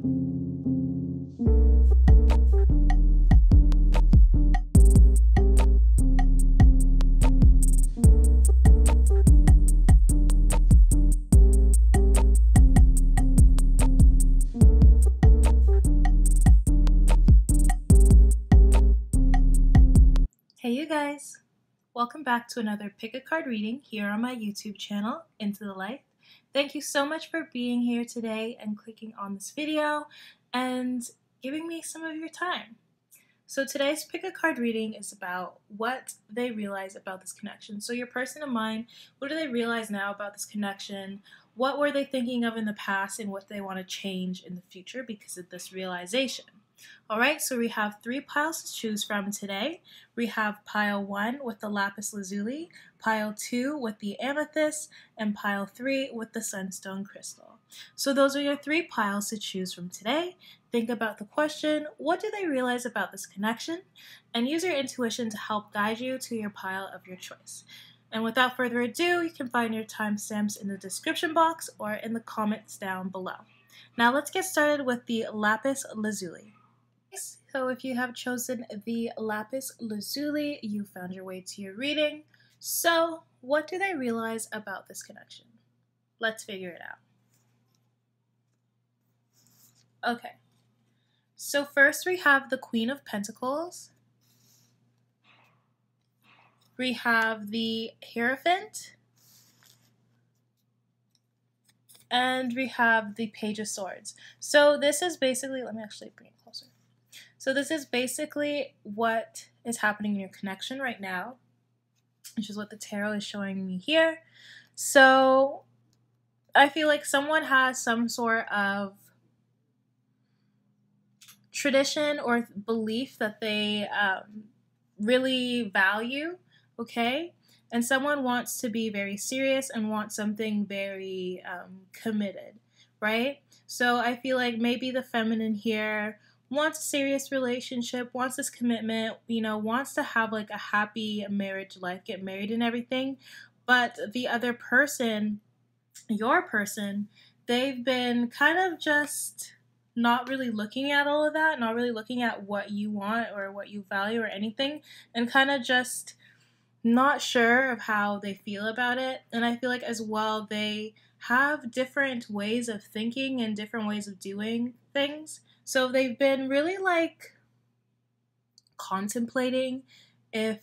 Hey you guys! Welcome back to another pick a card reading here on my YouTube channel, Into the Light. Thank you so much for being here today and clicking on this video and giving me some of your time. So today's pick a card reading is about what they realize about this connection. So your person in mind, what do they realize now about this connection? What were they thinking of in the past and what they want to change in the future because of this realization? Alright, so we have 3 piles to choose from today. We have pile 1 with the lapis lazuli, pile 2 with the amethyst, and pile 3 with the sunstone crystal. So those are your 3 piles to choose from today. Think about the question, what do they realize about this connection? And use your intuition to help guide you to your pile of your choice. And without further ado, you can find your timestamps in the description box or in the comments down below. Now let's get started with the lapis lazuli. So if you have chosen the lapis lazuli, you found your way to your reading. So what do they realize about this connection? Let's figure it out. Okay, so first we have the Queen of Pentacles. We have the Hierophant. And we have the Page of Swords. So this is basically, let me actually bring it closer. So this is basically what is happening in your connection right now, which is what the tarot is showing me here. So I feel like someone has some sort of tradition or belief that they really value, okay? And someone wants to be very serious and wants something very committed, right? So I feel like maybe the feminine here wants a serious relationship, wants this commitment, you know, wants to have like a happy marriage life, get married and everything. But the other person, your person, they've been kind of just not really looking at all of that, not really looking at what you want or what you value or anything, and kind of just not sure of how they feel about it. And I feel like as well they have different ways of thinking and different ways of doing things. So they've been really like contemplating if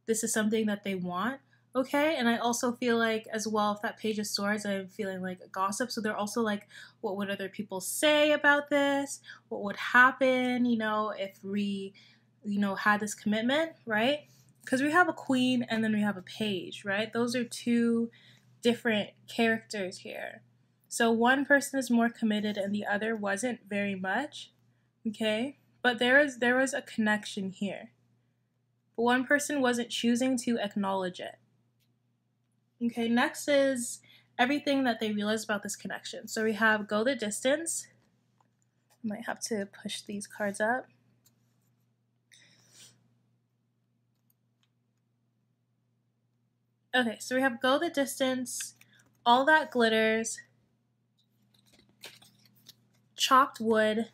this is something that they want, okay? And I also feel like as well, if that Page of Swords, I'm feeling like a gossip. So they're also like, what would other people say about this? What would happen, you know, if we, you know, had this commitment, right? Because we have a queen and then we have a page, right? Those are 2 different characters here. So one person is more committed and the other wasn't very much, okay? But there was a connection here. But one person wasn't choosing to acknowledge it. Okay, next is everything that they realized about this connection. So we have go the distance. I might have to push these cards up. Okay, so we have go the distance, all that glitters, chopped wood,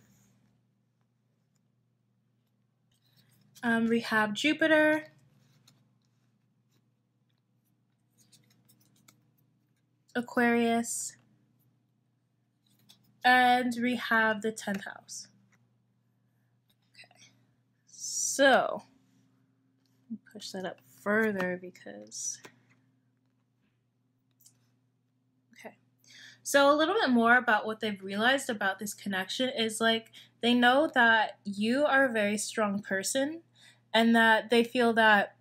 we have Jupiter, Aquarius, and we have the 10th house. Okay, so push that up further because so a little bit more about what they've realized about this connection is like they know that you are a very strong person and that they feel that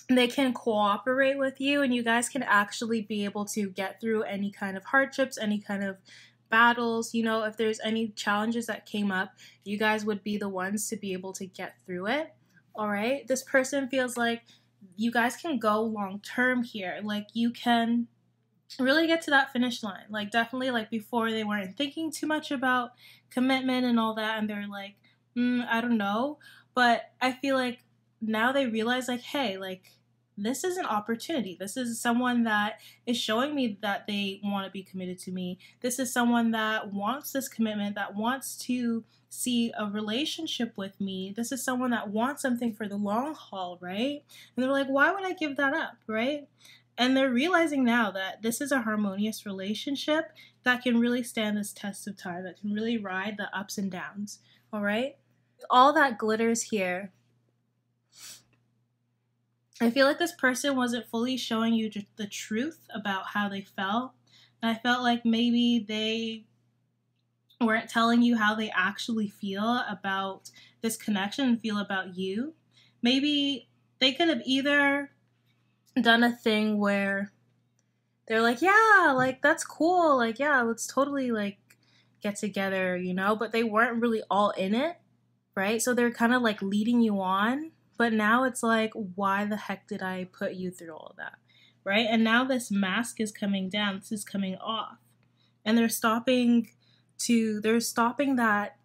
they can cooperate with you and you guys can actually be able to get through any kind of hardships, any kind of battles. You know, if there's any challenges that came up, you guys would be the ones to be able to get through it. All right. This person feels like you guys can go long term here. Like you can really get to that finish line. Like definitely like before they weren't thinking too much about commitment and all that and they're like, I don't know. But I feel like now they realize like, hey, like this is an opportunity. This is someone that is showing me that they want to be committed to me. This is someone that wants this commitment, that wants to see a relationship with me. This is someone that wants something for the long haul, right? And they're like, why would I give that up, right? And they're realizing now that this is a harmonious relationship that can really stand this test of time, that can really ride the ups and downs, all right? All that glitters here, I feel like this person wasn't fully showing you the truth about how they felt. And I felt like maybe they weren't telling you how they actually feel about this connection and feel about you. Maybe they could have either done a thing where they're like, yeah, like that's cool, like yeah, let's totally like get together, you know, but they weren't really all in it, right? So they're kind of like leading you on, but now it's like, why the heck did I put you through all of that, right? And now this mask is coming down, this is coming off, and they're stopping that,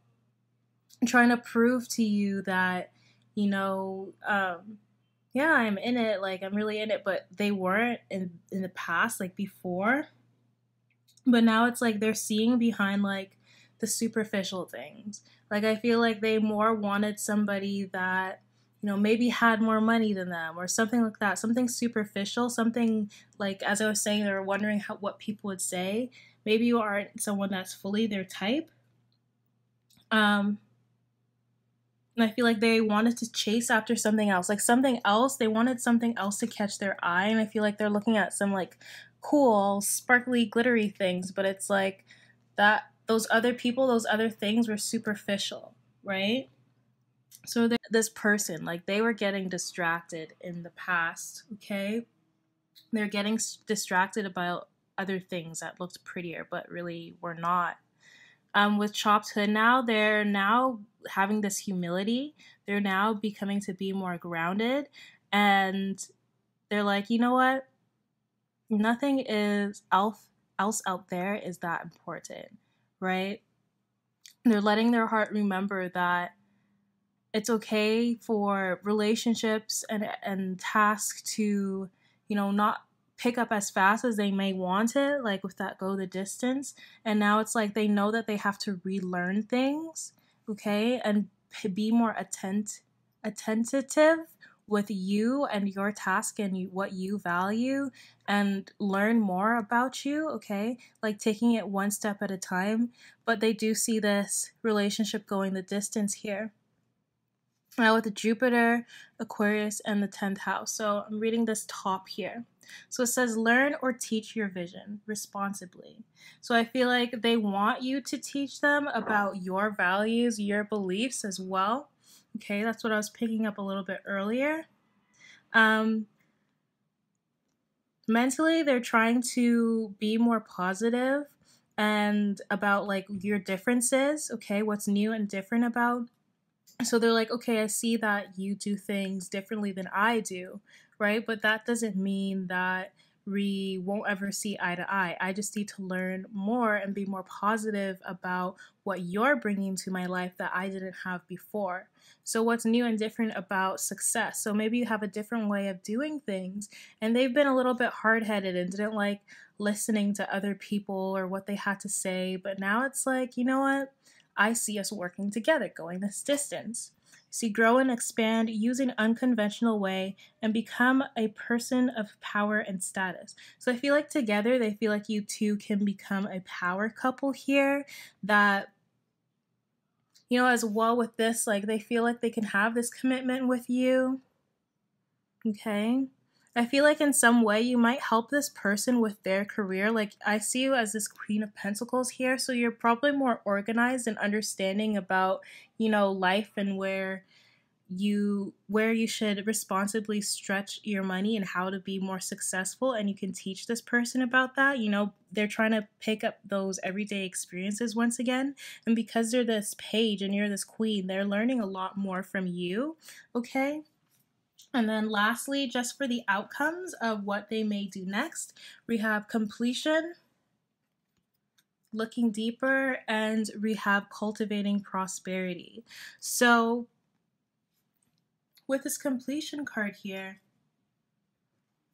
trying to prove to you that, you know, yeah, I'm in it, like I'm really in it, but they weren't in the past, like before. But now it's like they're seeing behind like the superficial things. Like I feel like they more wanted somebody that, you know, maybe had more money than them or something like that, something superficial, something like, as I was saying, they were wondering what people would say. Maybe you aren't someone that's fully their type. And I feel like they wanted to chase after something else, like something else. They wanted something else to catch their eye. And I feel like they're looking at some like cool, sparkly, glittery things, but it's like that those other people, those other things were superficial, right? So this person, like they were getting distracted in the past, okay? They're getting distracted about other things that looked prettier, but really were not. With Chopped Hood now, they're now having this humility. They're now becoming to be more grounded. And they're like, you know what? Nothing else out there is that important, right? They're letting their heart remember that it's okay for relationships and tasks to, you know, not pick up as fast as they may want it, like with that go the distance. And now it's like they know that they have to relearn things, okay, and be more attentive with you and your task and what you value, and learn more about you, okay, like taking it one step at a time. But they do see this relationship going the distance here. Now with the Jupiter, Aquarius, and the 10th house. So I'm reading this top here. So it says, learn or teach your vision responsibly. So I feel like they want you to teach them about your values, your beliefs as well. Okay, that's what I was picking up a little bit earlier. Mentally, they're trying to be more positive and about like your differences, okay, what's new and different about. So they're like, okay, I see that you do things differently than I do, right? But that doesn't mean that we won't ever see eye to eye. I just need to learn more and be more positive about what you're bringing to my life that I didn't have before. So what's new and different about success? So maybe you have a different way of doing things, and they've been a little bit hard-headed and didn't like listening to other people or what they had to say. But now it's like, you know what? I see us working together, going this distance. See, grow and expand, use an unconventional way, and become a person of power and status. So I feel like together, they feel like you two can become a power couple here that, you know, as well with this, like they feel like they can have this commitment with you. Okay. I feel like in some way you might help this person with their career. Like I see you as this Queen of Pentacles here. So you're probably more organized and understanding about, you know, life and where you should responsibly stretch your money and how to be more successful. And you can teach this person about that. You know, they're trying to pick up those everyday experiences once again. And because they're this page and you're this queen, they're learning a lot more from you. Okay. And then lastly, just for the outcomes of what they may do next, we have completion, looking deeper, and we have cultivating prosperity. So with this completion card here,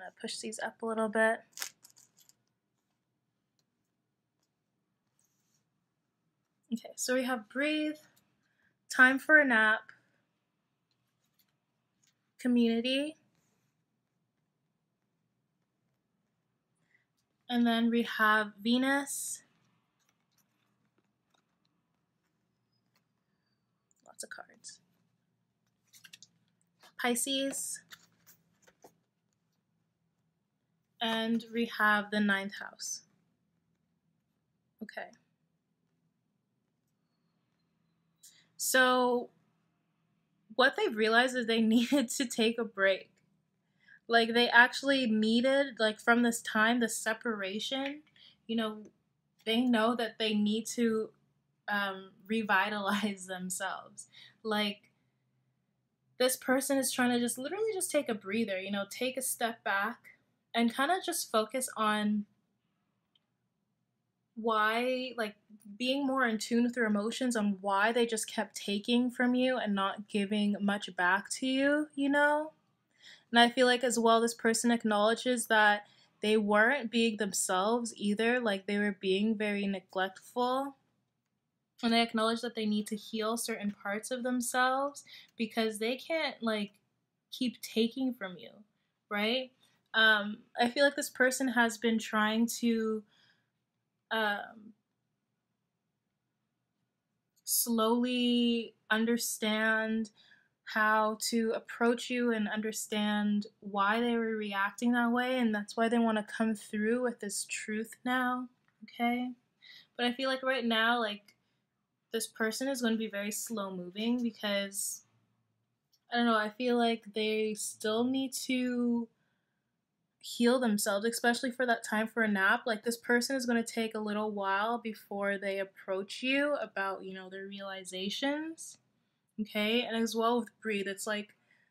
gonna push these up a little bit. Okay, so we have breathe, time for a nap, community, and then we have Venus, lots of cards, Pisces, and we have the 9th house. Okay. So what they realized is they needed to take a break. Like they actually needed, like from this time, the separation, you know, they know that they need to revitalize themselves. Like this person is trying to just literally just take a breather, you know, take a step back and kind of just focus on why, like being more in tune with their emotions, on why they just kept taking from you and not giving much back to you, you know? And I feel like as well, this person acknowledges that they weren't being themselves either, like they were being very neglectful. And they acknowledge that they need to heal certain parts of themselves because they can't like keep taking from you, right? I feel like this person has been trying to slowly understand how to approach you and understand why they were reacting that way, and that's why they want to come through with this truth now, okay? But I feel like right now, like, this person is going to be very slow moving because, I don't know, I feel like they still need to heal themselves, especially for that time for a nap. Like this person is going to take a little while before they approach you about, you know, their realizations. Okay, and as well with breathe, it's like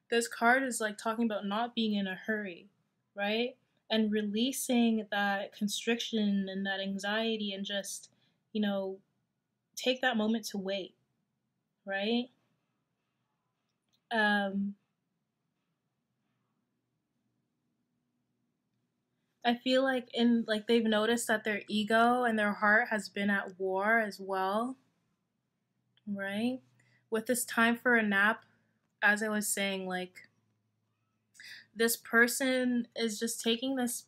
this card is like talking about not being in a hurry, right? And releasing that constriction and that anxiety and just, you know, take that moment to wait, right? I feel like in like they've noticed that their ego and their heart has been at war as well, right? With this time for a nap, as I was saying, like this person is just taking this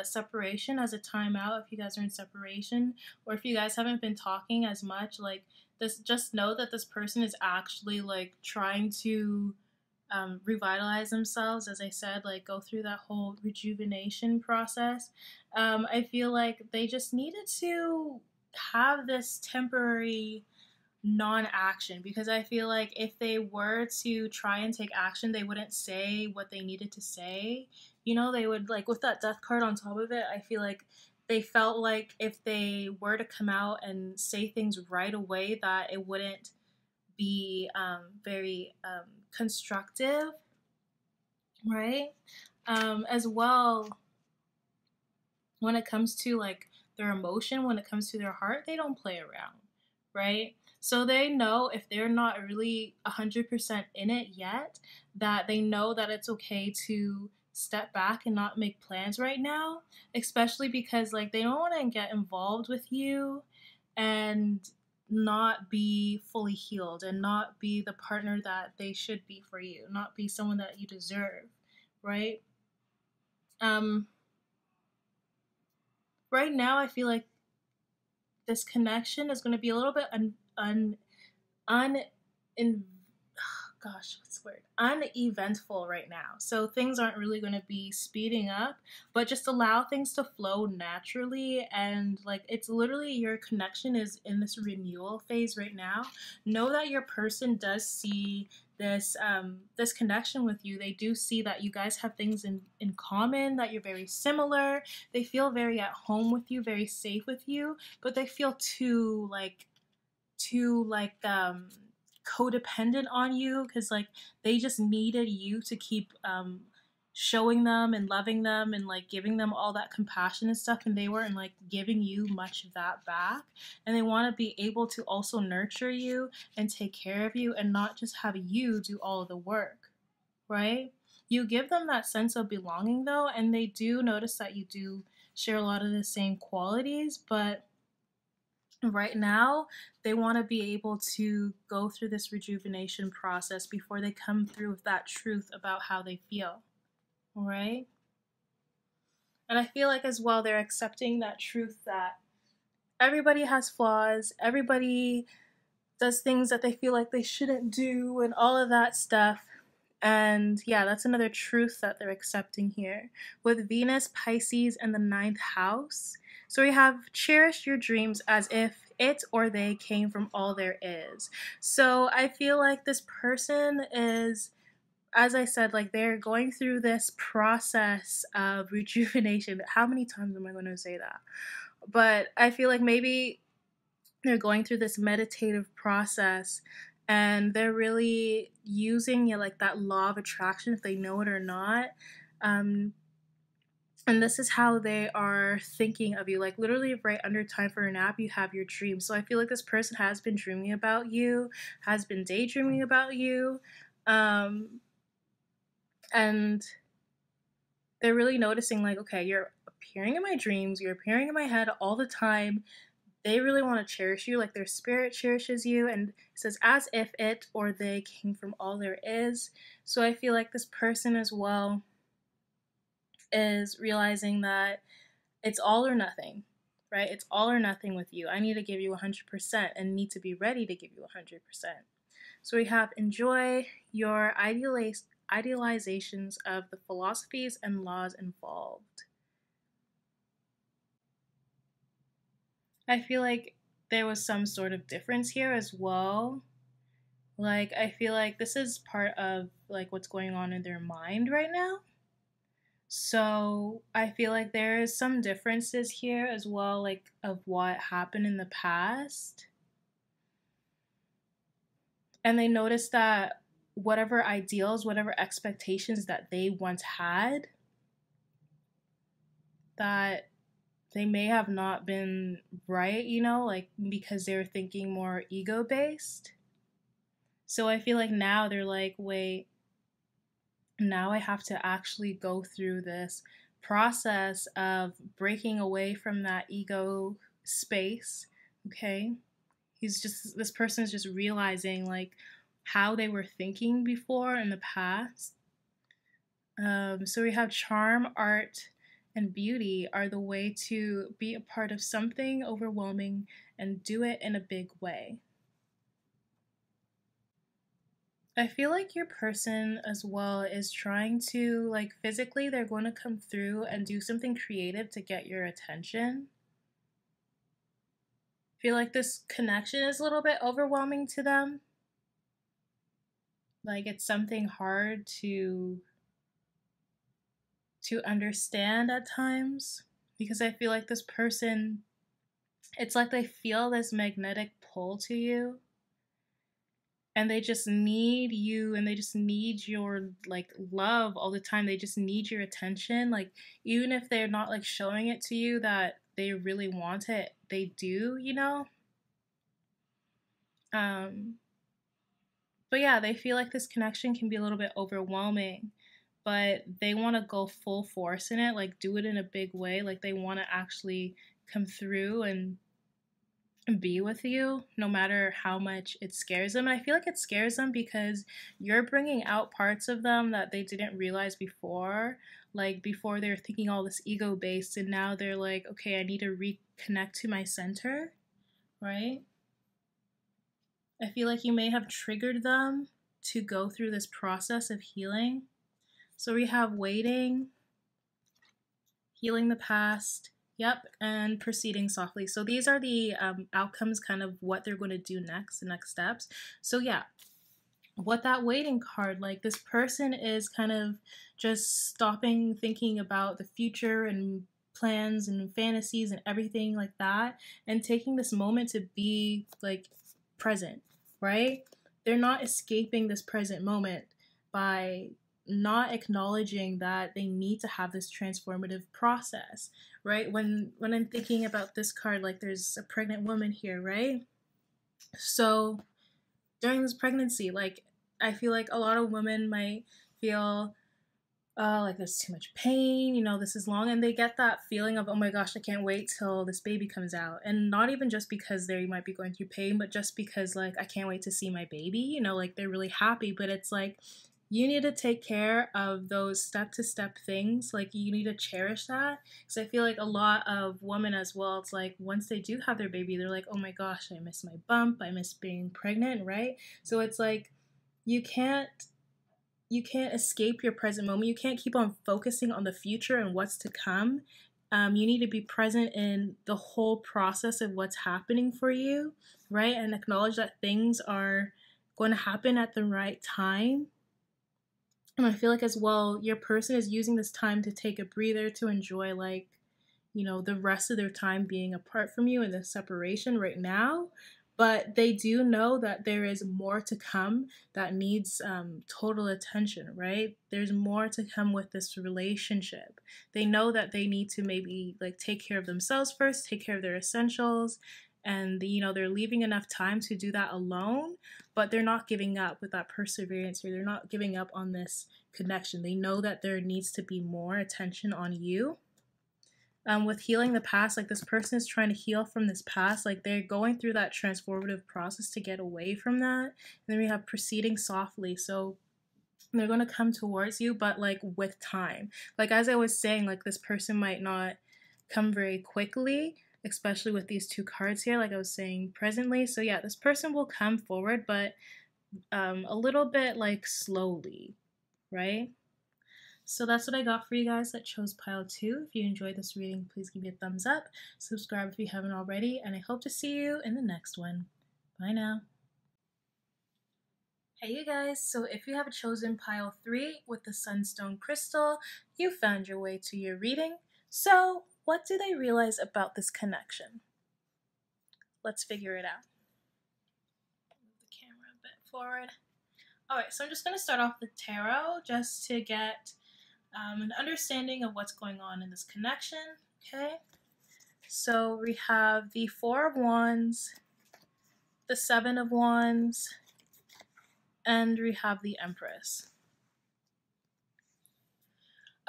separation as a timeout. If you guys are in separation, or if you guys haven't been talking as much, like this, just know that this person is actually like trying to revitalize themselves, as I said, like go through that whole rejuvenation process. I feel like they just needed to have this temporary non-action, because I feel like if they were to try and take action, they wouldn't say what they needed to say. You know, they would, like with that death card on top of it, I feel like they felt like if they were to come out and say things right away, that it wouldn't be very constructive, right? As well, when it comes to like their emotion, when it comes to their heart, they don't play around, right? So they know if they're not really 100% in it yet, that they know that it's okay to step back and not make plans right now, especially because like they don't want to get involved with you and not be fully healed and not be the partner that they should be for you, not be someone that you deserve, right? Um, right now, I feel like this connection is going to be a little bit un in gosh, what's the word? Uneventful right now. So things aren't really going to be speeding up, but just allow things to flow naturally. And like, it's literally your connection is in this renewal phase right now. Know that your person does see this connection with you. They do see that you guys have things in common, that you're very similar. They feel very at home with you, very safe with you, but they feel too codependent on you, because like they just needed you to keep showing them and loving them and like giving them all that compassion and stuff, and they weren't like giving you much of that back, and they want to be able to also nurture you and take care of you and not just have you do all of the work, right? You give them that sense of belonging though, and they do notice that you do share a lot of the same qualities, but right now they want to be able to go through this rejuvenation process before they come through with that truth about how they feel, right? And I feel like as well they're accepting that truth that everybody has flaws, everybody does things that they feel like they shouldn't do, and all of that stuff. And yeah, that's another truth that they're accepting here with Venus, Pisces, and the ninth house. So we have cherish your dreams as if it or they came from all there is. So I feel like this person is, as I said, like they're going through this process of rejuvenation. How many times am I going to say that? But I feel like maybe they're going through this meditative process and they're really using like that law of attraction, if they know it or not. And this is how they are thinking of you. Like literally right under time for a nap, you have your dream. So I feel like this person has been dreaming about you, has been daydreaming about you. And they're really noticing like, okay, you're appearing in my dreams, you're appearing in my head all the time. They really want to cherish you, like their spirit cherishes you, and it says as if it or they came from all there is. So I feel like this person as well is realizing that it's all or nothing, right? It's all or nothing with you. I need to give you 100% and need to be ready to give you 100%. So we have enjoy your idealizations of the philosophies and laws involved. I feel like there was some sort of difference here as well. Like, I feel like this is part of like what's going on in their mind right now. So I feel like there is some differences here as well, like of what happened in the past. And they noticed that whatever ideals, whatever expectations that they once had, that they may have not been right, you know, like because they were thinking more ego based. So I feel like now they're like, wait, now I have to actually go through this process of breaking away from that ego space. Okay. This person is just realizing like how they were thinking before in the past. So we have charm, art, and beauty are the way to be a part of something overwhelming and do it in a big way. I feel like your person as well is trying to, like, physically, they're going to come through and do something creative to get your attention. I feel like this connection is a little bit overwhelming to them. Like, it's something hard to understand at times because I feel like this person, it's like they feel this magnetic pull to you and they just need you and they just need your like love all the time. They just need your attention, like even if they're not like showing it to you that they really want it, they do, you know. But yeah, they feel like this connection can be a little bit overwhelming, but they want to go full force in it, like do it in a big way, like they want to actually come through and be with you no matter how much it scares them. And I feel like it scares them because you're bringing out parts of them that they didn't realize before. Like before they're thinking all this ego based and now they're like, okay, I need to reconnect to my center, right? I feel like you may have triggered them to go through this process of healing. So we have waiting, healing the past, yep, and proceeding softly. So these are the outcomes, kind of what they're going to do next, the next steps. So yeah, what that waiting card, like this person is kind of just stopping thinking about the future and plans and fantasies and everything like that and taking this moment to be like present, right? They're not escaping this present moment by not acknowledging that they need to have this transformative process, right? When I'm thinking about this card, like there's a pregnant woman here, right? So during this pregnancy, like I feel like a lot of women might feel like there's too much pain, you know, this is long, and they get that feeling of, oh my gosh, I can't wait till this baby comes out. And not even just because they might be going through pain, but just because like I can't wait to see my baby, you know, like they're really happy. But it's like you need to take care of those step-to-step things. Like you need to cherish that, because I feel like a lot of women as well, it's like once they do have their baby, they're like, oh my gosh, I miss my bump, I miss being pregnant, right? So it's like you can't escape your present moment. You can't keep on focusing on the future and what's to come. You need to be present in the whole process of what's happening for you, right? And acknowledge that things are going to happen at the right time. And I feel like as well, your person is using this time to take a breather, to enjoy, like, you know, the rest of their time being apart from you in the separation right now. But they do know that there is more to come that needs total attention, right? There's more to come with this relationship. They know that they need to maybe like take care of themselves first, take care of their essentials, and you know they're leaving enough time to do that alone, but they're not giving up with that perseverance, or they're not giving up on this connection. They know that there needs to be more attention on you. With healing the past, like this person is trying to heal from this past, like they're going through that transformative process to get away from that. And then we have proceeding softly, so they're going to come towards you, but like with time. Like as I was saying, like this person might not come very quickly, especially with these two cards here, like I was saying, presently. So yeah, this person will come forward, but a little bit like slowly, right? So that's what I got for you guys that chose pile 2. If you enjoyed this reading, please give me a thumbs up, subscribe if you haven't already, and I hope to see you in the next one. Bye now. Hey you guys, so if you have chosen pile 3 with the Sunstone Crystal, you found your way to your reading. So what do they realize about this connection? Let's figure it out. Move the camera a bit forward. Alright, so I'm just going to start off the tarot just to get an understanding of what's going on in this connection, okay? So we have the 4 of Wands, the 7 of Wands, and we have the Empress.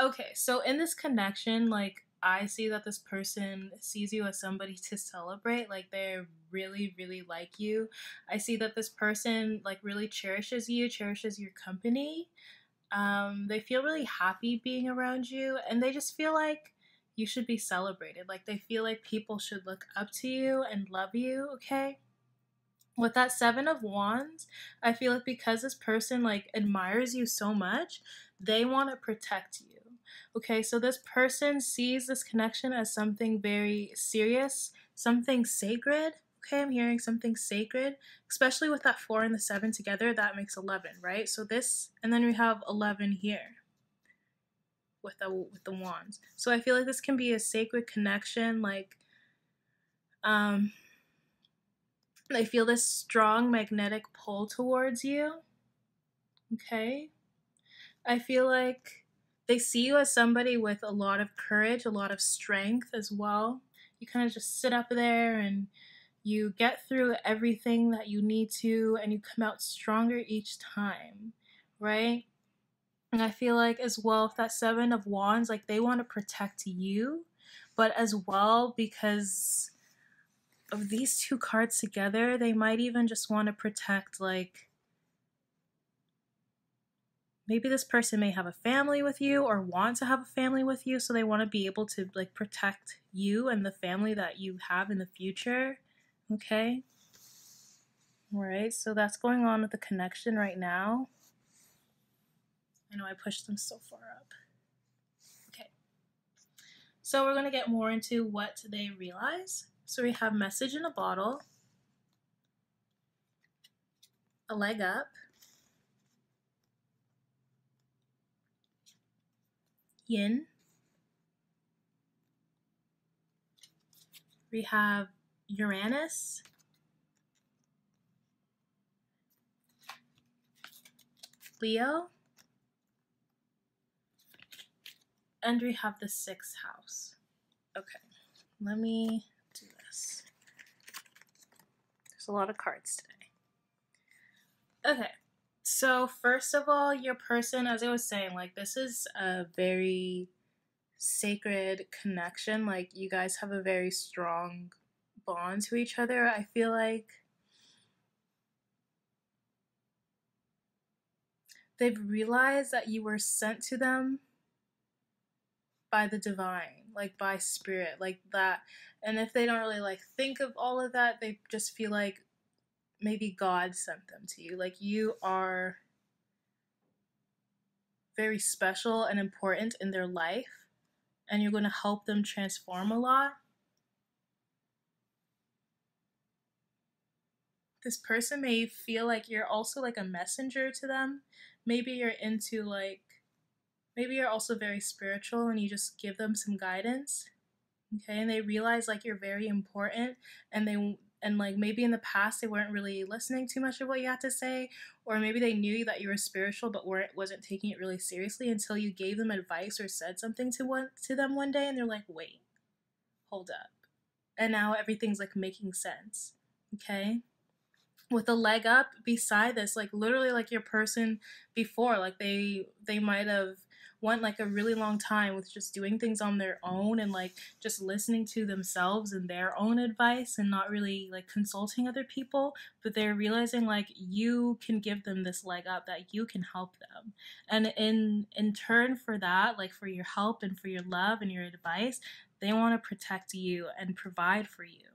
Okay, so in this connection, like, I see that this person sees you as somebody to celebrate. Like, they really, really like you. I see that this person, like, really cherishes you, cherishes your company. They feel really happy being around you, and they just feel like you should be celebrated. Like they feel like people should look up to you and love you, okay? With that 7 of Wands, I feel like because this person like admires you so much, they want to protect you. Okay, so this person sees this connection as something very serious, something sacred. Okay, I'm hearing something sacred, especially with that 4 and the 7 together, that makes 11, right? So this, and then we have 11 here with the wands. So I feel like this can be a sacred connection, like they feel this strong magnetic pull towards you. Okay? I feel like they see you as somebody with a lot of courage, a lot of strength as well. You kind of just sit up there and you get through everything that you need to, and you come out stronger each time, right? And I feel like as well, with that 7 of Wands, like they want to protect you, but as well, because of these two cards together, they might even just want to protect, like, maybe this person may have a family with you or want to have a family with you, so they want to be able to like protect you and the family that you have in the future. Okay? Alright, so that's going on with the connection right now. I know I pushed them so far up. Okay. So we're going to get more into what they realize. So we have message in a bottle, a leg up, yin. We have Uranus, Leo, and we have the 6th house. Okay, let me do this. There's a lot of cards today. Okay, So first of all, your person, as I was saying, like this is a very sacred connection. Like you guys have a very strong bond to each other. I feel like they've realized that you were sent to them by the divine, like by spirit, like that. And if they don't really like think of all of that, they just feel like maybe God sent them to you. Like you are very special and important in their life, and you're going to help them transform a lot. This person may feel like you're also like a messenger to them. Maybe you're into like, maybe you're also very spiritual and you just give them some guidance. Okay, and they realize like you're very important, and like maybe in the past they weren't really listening too much of what you had to say, or maybe they knew that you were spiritual but wasn't taking it really seriously until you gave them advice or said something to them one day, and they're like, wait, hold up, and now everything's like making sense. Okay, with a leg up beside this, like literally like your person before, like they might have went like a really long time with just doing things on their own and like just listening to themselves and their own advice and not really like consulting other people, but they're realizing like you can give them this leg up, that you can help them, and in turn for that, like for your help and for your love and your advice, they want to protect you and provide for you.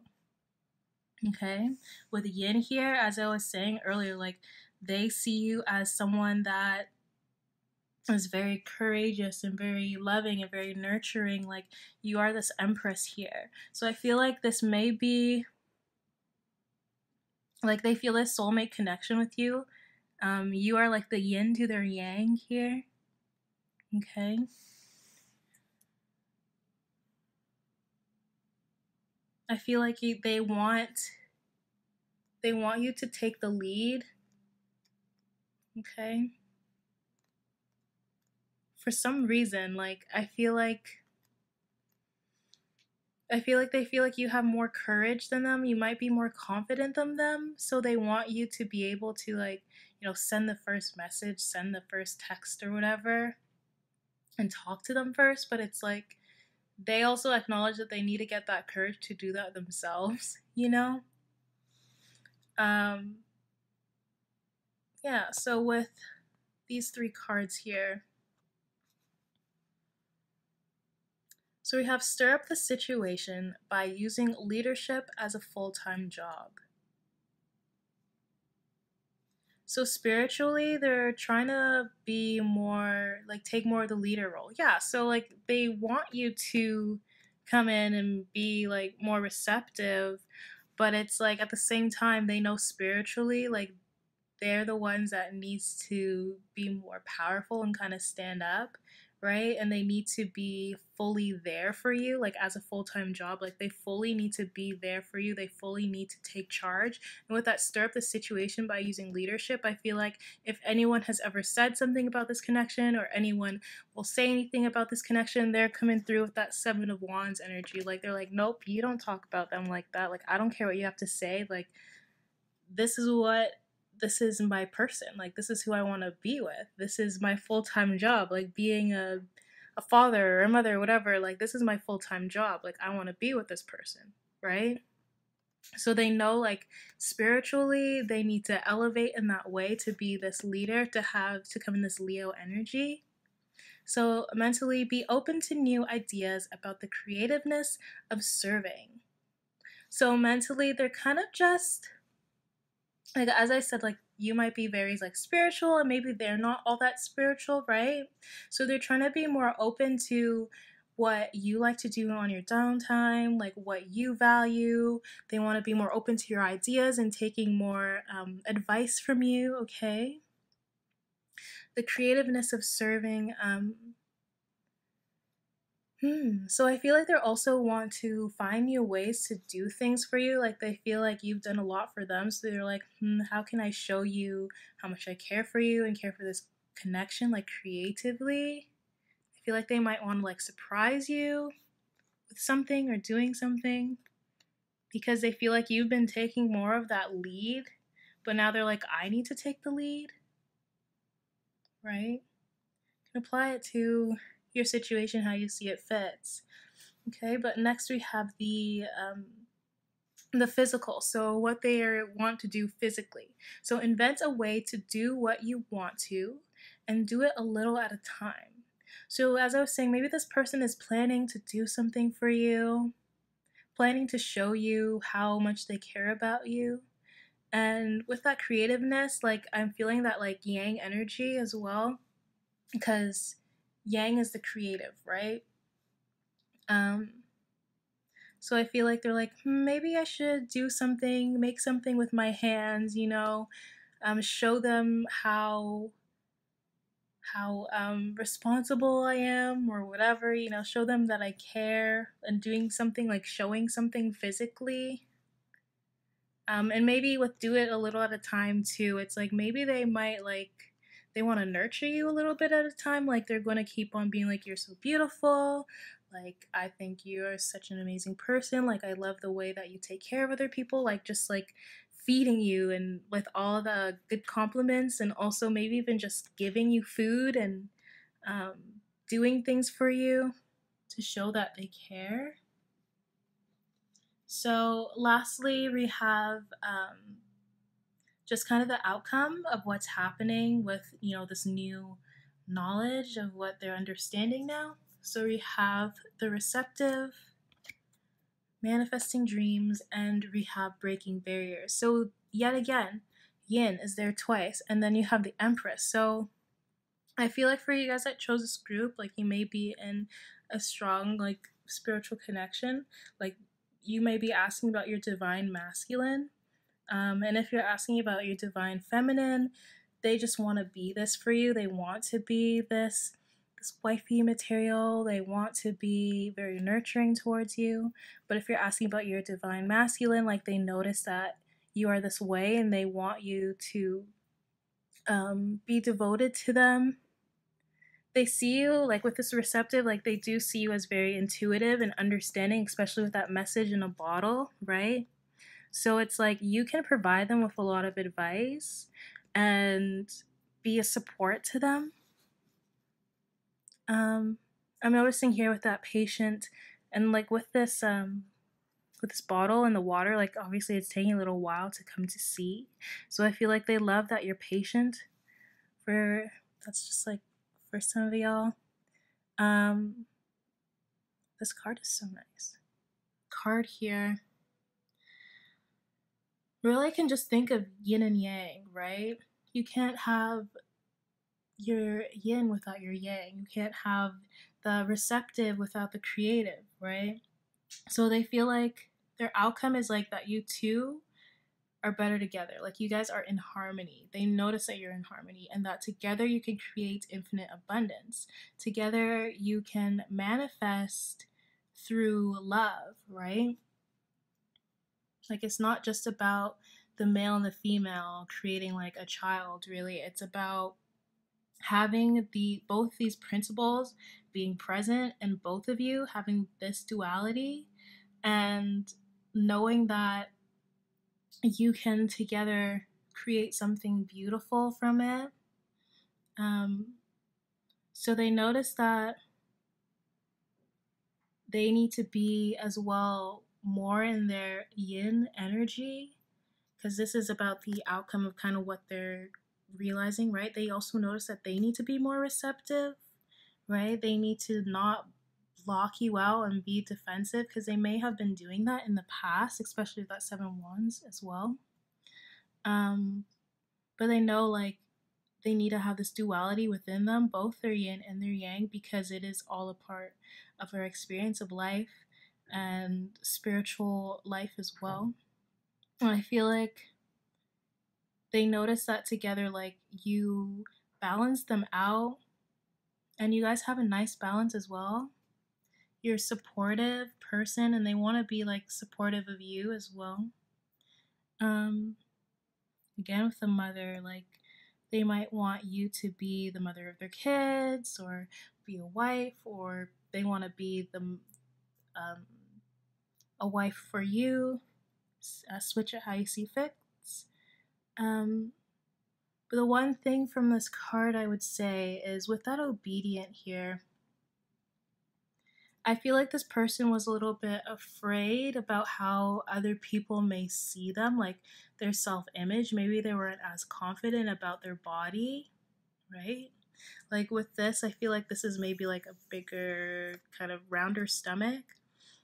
Okay, with yin here, as I was saying earlier, like they see you as someone that is very courageous and very loving and very nurturing. Like you are this empress here. So I feel like this may be like they feel this soulmate connection with you. You are like the yin to their yang here. Okay. I feel like they want you to take the lead. Okay. For some reason, like I feel like they feel like you have more courage than them. You might be more confident than them. So they want you to be able to, like, send the first message, send the first text or whatever, and talk to them first. But it's like they also acknowledge that they need to get that courage to do that themselves, you know? Um, yeah, so with these three cards here, so we have stir up the situation by using leadership as a full-time job. So spiritually, they're trying to be more, like, take more of the leader role. Yeah, so like they want you to come in and be like more receptive, but it's like at the same time they know spiritually, like they're the ones that needs to be more powerful and kind of stand up, right? And they need to be fully there for you, like as a full-time job. Like they fully need to be there for you, they fully need to take charge. And with that, stir up the situation by using leadership. I feel like if anyone has ever said something about this connection, or anyone will say anything about this connection, they're coming through with that Seven of Wands energy. Like they're like, nope, you don't talk about them like that. Like I don't care what you have to say. Like this is my person. Like this is who I want to be with. This is my full-time job. Like being a father or a mother or whatever, like this is my full-time job. Like I want to be with this person, right? So they know like spiritually they need to elevate in that way to be this leader, to come in this Leo energy. So mentally, be open to new ideas about the creativeness of serving. So mentally, they're kind of just like, as I said, like you might be very like spiritual and maybe they're not all that spiritual, right? So they're trying to be more open to what you like to do on your downtime, like what you value. They want to be more open to your ideas and taking more advice from you. Okay, the creativeness of serving. So I feel like they also want to find new ways to do things for you. Like they feel like you've done a lot for them. So they're like, how can I show you how much I care for you and care for this connection, like creatively? I feel like they might want to like surprise you with something or doing something because they feel like you've been taking more of that lead, but now they're like, I need to take the lead. right? You can apply it to your situation how you see it fits. Okay, but next we have the physical. So what they want to do physically. So invent a way to do what you want to and do it a little at a time. So as I was saying, maybe this person is planning to do something for you, planning to show you how much they care about you. And with that creativeness, like I'm feeling that like yang energy as well, because yang is the creative, right? So I feel like they're like, maybe I should do something, make something with my hands, show them how responsible I am or whatever, show them that I care and doing something like showing something physically. And maybe with do it a little at a time too. It's like maybe they might like they want to nurture you a little bit at a time. Like they're going to keep on being like, you're so beautiful. Like, I think you're such an amazing person. Like, I love the way that you take care of other people. Like, just like feeding you and with all the good compliments, and also maybe even just giving you food and um, doing things for you to show that they care. So, lastly, we have just kind of the outcome of what's happening with, this new knowledge of what they're understanding now. So, we have the receptive, manifesting dreams, and rehab breaking barriers. So, yet again, yin is there twice, and then you have the empress. So, I feel like for you guys that chose this group, like you may be in a strong, like, spiritual connection. Like, you may be asking about your divine masculine. And if you're asking about your divine feminine, they just want to be this for you. They want to be this wifey material. They want to be very nurturing towards you. But if you're asking about your divine masculine, like they notice that you are this way and they want you to be devoted to them. They see you like with this receptive, like they do see you as very intuitive and understanding, especially with that message in a bottle, right? So it's like you can provide them with a lot of advice and be a support to them. I'm noticing here with that patient and like with this bottle and the water, like obviously it's taking a little while to come to see. So I feel like they love that you're patient. That's just like for some of y'all. This card is so nice. Card here really can just think of yin and yang, right? You can't have your yin without your yang. You can't have the receptive without the creative, right? So they feel like their outcome is like that you two are better together. Like you guys are in harmony. They notice that you're in harmony and that together you can create infinite abundance. Together you can manifest through love, right? Like it's not just about the male and the female creating like a child, really. It's about having both these principles being present in both of you, having this duality and knowing that you can together create something beautiful from it. So they notice that they need to be as well more in their yin energy, because this is about the outcome of kind of what they're realizing, right? They also notice that they need to be more receptive, right? They need to not block you out and be defensive, because they may have been doing that in the past, especially with that 7 wands as well. But they know like they need to have this duality within them, both their yin and their yang, because it is all a part of their experience of life and spiritual life as well. And I feel like they notice that together, like you balance them out and you guys have a nice balance as well. You're a supportive person and they want to be like supportive of you as well. Again, with the mother, like they might want you to be the mother of their kids or be a wife, or they want to be a wife for you. Switch it how you see fits. But the one thing from this card I would say is with that obedient here, I feel like this person was a little bit afraid about how other people may see them, like their self-image. Maybe they weren't as confident about their body, right? Like with this, I feel like this is maybe like a bigger, kind of rounder stomach.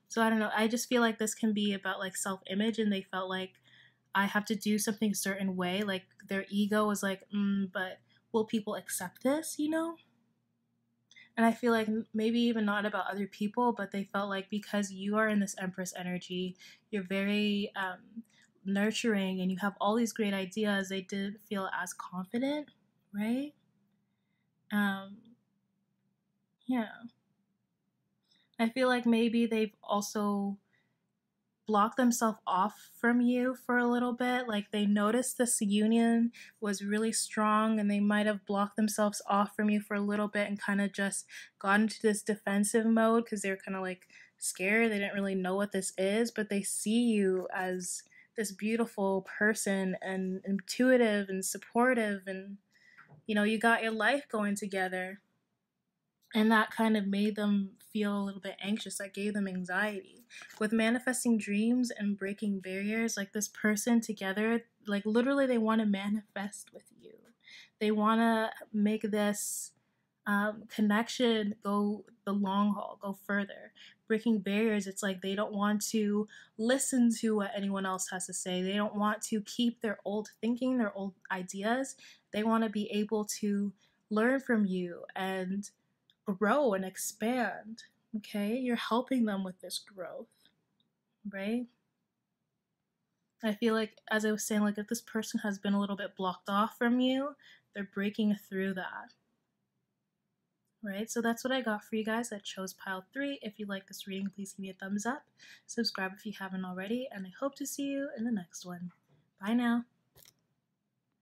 So I don't know. I just feel like this can be about like self-image, and they felt like I have to do something a certain way. Like their ego was like, but will people accept this, you know? And I feel like maybe even not about other people, but they felt like because you are in this Empress energy, you're very nurturing and you have all these great ideas, they didn't feel as confident, right? Um, yeah. I feel like maybe they've also block themselves off from you for a little bit. Like they noticed this union was really strong and they might have blocked themselves off from you for a little bit and kind of just got into this defensive mode because they're kind of like scared. They didn't really know what this is, but they see you as this beautiful person and intuitive and supportive, and you know, you got your life going together. And that kind of made them feel a little bit anxious. That gave them anxiety. With manifesting dreams and breaking barriers, like this person together, like literally they want to manifest with you. They want to make this connection go the long haul, go further. Breaking barriers, it's like they don't want to listen to what anyone else has to say. They don't want to keep their old thinking, their old ideas. They want to be able to learn from you and grow and expand. Okay, you're helping them with this growth, right? I feel like, as I was saying, like if this person has been a little bit blocked off from you, they're breaking through that, right? So that's what I got for you guys that chose pile 3. If you like this reading, please give me a thumbs up, subscribe if you haven't already, and I hope to see you in the next one. Bye now.